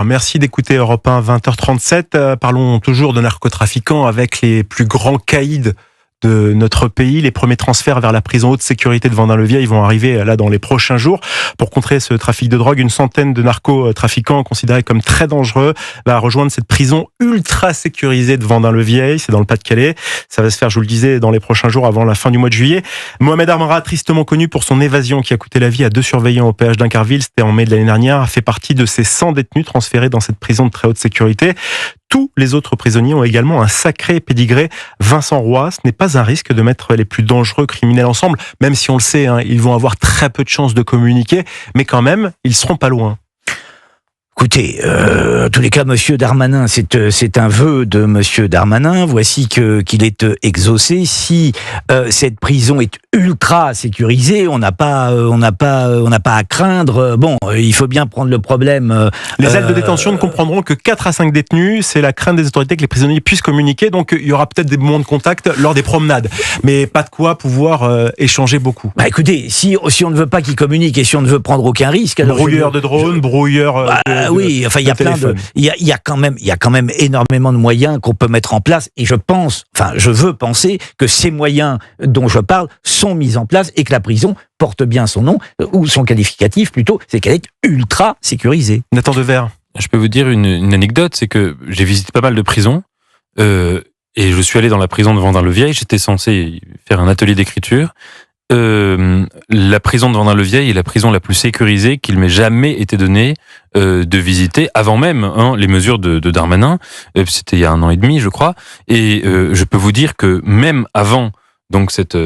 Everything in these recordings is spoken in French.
Merci d'écouter Europe 1, 20h37. Parlons toujours de narcotrafiquants avec les plus grands caïds de notre pays. Les premiers transferts vers la prison haute sécurité de Vendin-le-Vieil vont arriver là dans les prochains jours. Pour contrer ce trafic de drogue, une centaine de narcotrafiquants considérés comme très dangereux va rejoindre cette prison ultra sécurisée de Vendin-le-Vieil. C'est dans le Pas-de-Calais. Ça va se faire, je vous le disais, dans les prochains jours avant la fin du mois de juillet. Mohamed Amra, tristement connu pour son évasion qui a coûté la vie à 2 surveillants au péage d'Incarville, c'était en mai de l'année dernière, a fait partie de ces 100 détenus transférés dans cette prison de très haute sécurité. Tous les autres prisonniers ont également un sacré pédigré. Vincent Roy, ce n'est pas un risque de mettre les plus dangereux criminels ensemble, même si on le sait, ils vont avoir très peu de chances de communiquer, mais quand même, ils seront pas loin. Écoutez, en tous les cas, Monsieur Darmanin, c'est un vœu de Monsieur Darmanin. Voici qu'il est exaucé. Si cette prison est ultra sécurisée, on n'a pas à craindre. Bon, il faut bien prendre le problème. Les aides de détention ne comprendront que 4 à 5 détenus. C'est la crainte des autorités que les prisonniers puissent communiquer. Donc, il y aura peut-être des moments de contact lors des promenades, mais pas de quoi pouvoir échanger beaucoup. Bah, écoutez, si on ne veut pas qu'ils communiquent et si on ne veut prendre aucun risque, alors brouilleur de drone, brouilleur. Oui, enfin, il y a plein de, il y a quand même énormément de moyens qu'on peut mettre en place, et je veux penser que ces moyens dont je parle sont mis en place et que la prison porte bien son nom, ou son qualificatif plutôt, c'est qu'elle est ultra sécurisée. Nathan Devers. Je peux vous dire une anecdote, c'est que j'ai visité pas mal de prisons, et je suis allé dans la prison de Vendin-le-Vieil, j'étais censé faire un atelier d'écriture. La prison de Vendin-le-Vieil est la prison la plus sécurisée qu'il m'ait jamais été donné de visiter, avant même les mesures de Darmanin. C'était il y a 1 an et demi, je crois. Et je peux vous dire que même avant donc cette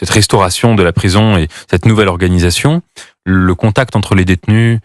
restauration de la prison et cette nouvelle organisation, le contact entre les détenus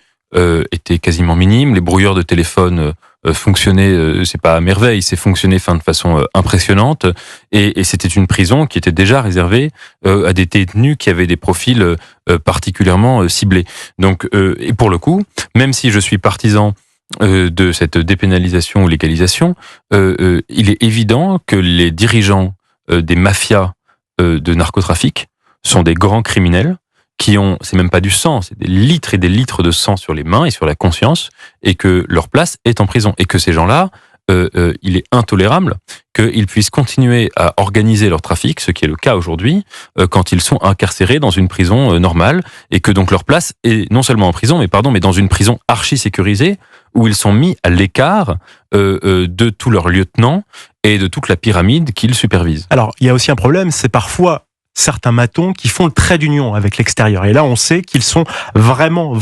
était quasiment minime. Les brouilleurs de téléphone fonctionnaient, c'est pas à merveille, c'est fonctionné de façon impressionnante, et c'était une prison qui était déjà réservée à des détenus qui avaient des profils particulièrement ciblés. Donc, et pour le coup, même si je suis partisan de cette dépénalisation ou légalisation, il est évident que les dirigeants des mafias de narcotrafic sont des grands criminels qui ont, c'est même pas du sang, c'est des litres et des litres de sang sur les mains et sur la conscience, et que leur place est en prison. Et que ces gens-là, il est intolérable qu'ils puissent continuer à organiser leur trafic, ce qui est le cas aujourd'hui, quand ils sont incarcérés dans une prison normale, et que donc leur place est non seulement en prison, mais dans une prison archi-sécurisée, où ils sont mis à l'écart de tous leurs lieutenants et de toute la pyramide qu'ils supervisent. Alors, il y a aussi un problème, c'est parfois certains matons qui font le trait d'union avec l'extérieur. Et là, on sait qu'ils sont vraiment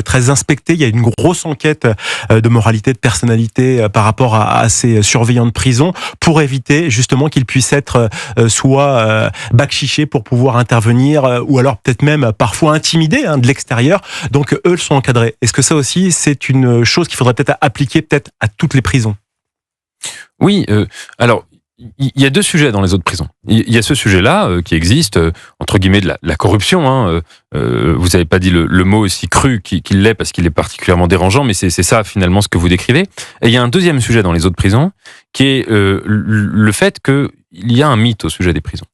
très inspectés. Il y a une grosse enquête de moralité, de personnalité par rapport à ces surveillants de prison pour éviter justement qu'ils puissent être soit bakchichés pour pouvoir intervenir ou alors peut-être même parfois intimidés de l'extérieur. Donc, eux sont encadrés. Est-ce que ça aussi, c'est une chose qu'il faudrait peut-être appliquer peut-être à toutes les prisons ? Oui, alors, il y a 2 sujets dans les autres prisons. Il y a ce sujet-là qui existe, entre guillemets, de la corruption. Vous n'avez pas dit le mot aussi cru qu'il l'est, parce qu'il est particulièrement dérangeant, mais c'est ça finalement ce que vous décrivez. Et il y a un deuxième sujet dans les autres prisons, qui est le fait qu'il y a un mythe au sujet des prisons,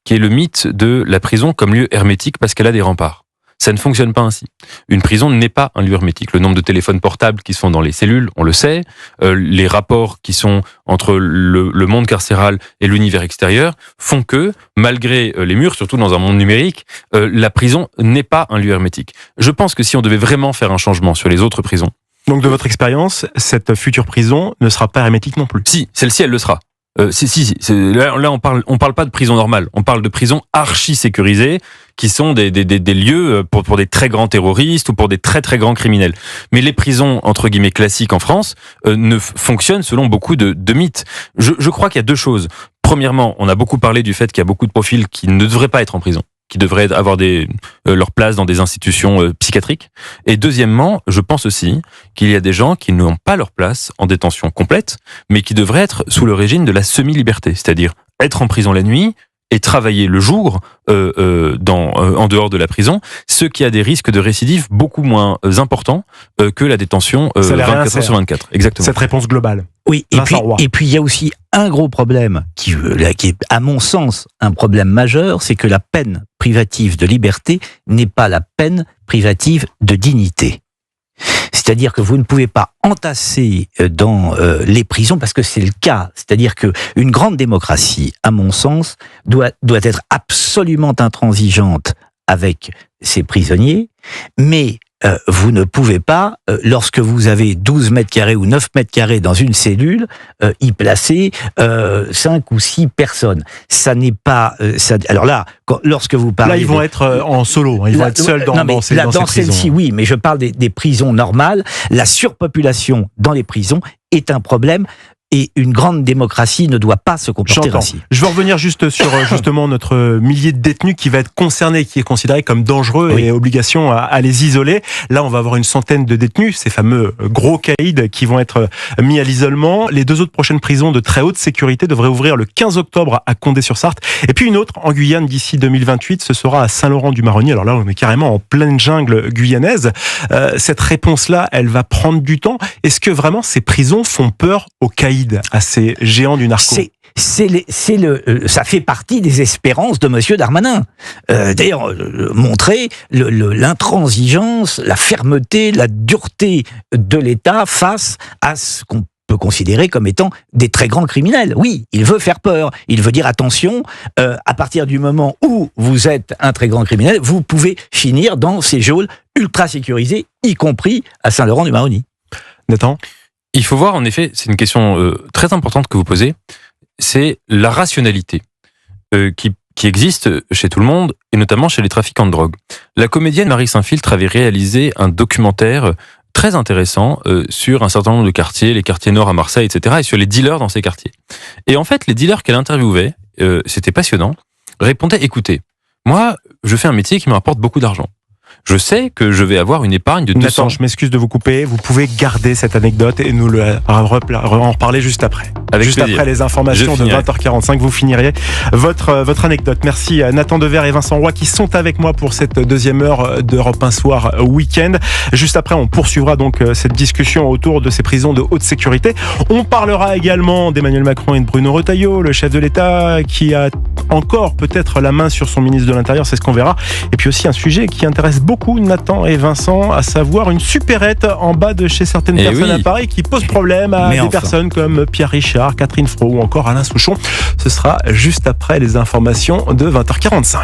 qui est le mythe de la prison comme lieu hermétique parce qu'elle a des remparts. Ça ne fonctionne pas ainsi. Une prison n'est pas un lieu hermétique. Le nombre de téléphones portables qui sont dans les cellules, on le sait. Les rapports qui sont entre le monde carcéral et l'univers extérieur font que, malgré les murs, surtout dans un monde numérique, la prison n'est pas un lieu hermétique. Je pense que si on devait vraiment faire un changement sur les autres prisons... Donc de votre expérience, cette future prison ne sera pas hermétique non plus ? Si, celle-ci, elle le sera. Là, on parle pas de prison normale, on parle de prison archi sécurisée, qui sont des lieux pour des très grands terroristes ou pour des très très grands criminels. Mais les prisons entre guillemets classiques en France ne fonctionnent selon beaucoup de mythes. Je crois qu'il y a 2 choses. Premièrement, on a beaucoup parlé du fait qu'il y a beaucoup de profils qui ne devraient pas être en prison, qui devraient avoir leur place dans des institutions psychiatriques. Et deuxièmement, je pense aussi qu'il y a des gens qui n'ont pas leur place en détention complète, mais qui devraient être sous le régime de la semi-liberté, c'est-à-dire être en prison la nuit et travailler le jour en dehors de la prison, ce qui a des risques de récidive beaucoup moins importants que la détention 24 heures sur 24. Exactement. Cette réponse globale. Oui, et puis il y a aussi un gros problème qui est, à mon sens, un problème majeur, c'est que la peine privative de liberté n'est pas la peine privative de dignité. C'est-à-dire que vous ne pouvez pas entasser dans les prisons, parce que c'est le cas. C'est-à-dire que une grande démocratie, à mon sens, doit être absolument intransigeante avec ses prisonniers, mais vous ne pouvez pas, lorsque vous avez 12 mètres carrés ou 9 mètres carrés dans une cellule, y placer 5 ou 6 personnes. Ça n'est pas... alors là, lorsque vous parlez... Là, ils vont être en solo, ils vont être seuls dans ces prisons. Dans celle-ci, oui, mais je parle des prisons normales. La surpopulation dans les prisons est un problème. Et une grande démocratie ne doit pas se comporter ainsi. Je veux revenir juste sur justement notre millier de détenus qui va être concerné, qui est considéré comme dangereux et obligation à les isoler. Là, on va avoir une centaine de détenus, ces fameux gros caïds qui vont être mis à l'isolement. Les 2 autres prochaines prisons de très haute sécurité devraient ouvrir le 15 octobre à Condé-sur-Sarthe. Et puis une autre en Guyane d'ici 2028, ce sera à Saint-Laurent-du-Maroni. Alors là, on est carrément en pleine jungle guyanaise. Cette réponse-là, elle va prendre du temps. Est-ce que vraiment ces prisons font peur aux caïds, à ces géants du narco? Ça fait partie des espérances de Monsieur Darmanin. D'ailleurs, montrer l'intransigeance, la fermeté, la dureté de l'État face à ce qu'on peut considérer comme étant des très grands criminels. Oui, il veut faire peur. Il veut dire attention, à partir du moment où vous êtes un très grand criminel, vous pouvez finir dans ces geôles ultra sécurisées, y compris à Saint-Laurent-du-Maroni. Nathan ? Il faut voir, en effet, c'est une question très importante que vous posez, c'est la rationalité qui existe chez tout le monde, et notamment chez les trafiquants de drogue. La comédienne Marie Saint-Filtre avait réalisé un documentaire très intéressant sur un certain nombre de quartiers, les quartiers nord à Marseille, etc., et sur les dealers dans ces quartiers. Et en fait, les dealers qu'elle interviewait, c'était passionnant, répondaient, écoutez, moi, je fais un métier qui me rapporte beaucoup d'argent. Je sais que je vais avoir une épargne de 200... Nathan, je m'excuse de vous couper. Vous pouvez garder cette anecdote et nous en reparler juste après. Avec juste plaisir. Après les informations de 20h45, vous finiriez votre anecdote. Merci à Nathan Dever et Vincent Roy qui sont avec moi pour cette deuxième heure d'Europe 1 Soir Week-end. Juste après, on poursuivra donc cette discussion autour de ces prisons de haute sécurité. On parlera également d'Emmanuel Macron et de Bruno Retailleau, le chef de l'État qui a encore peut-être la main sur son ministre de l'Intérieur, c'est ce qu'on verra. Et puis aussi un sujet qui intéresse beaucoup Nathan et Vincent, à savoir une supérette en bas de chez certaines personnes à Paris qui pose problème à des personnes comme Pierre Richard, Catherine Fro ou encore Alain Souchon. Ce sera juste après les informations de 20h45.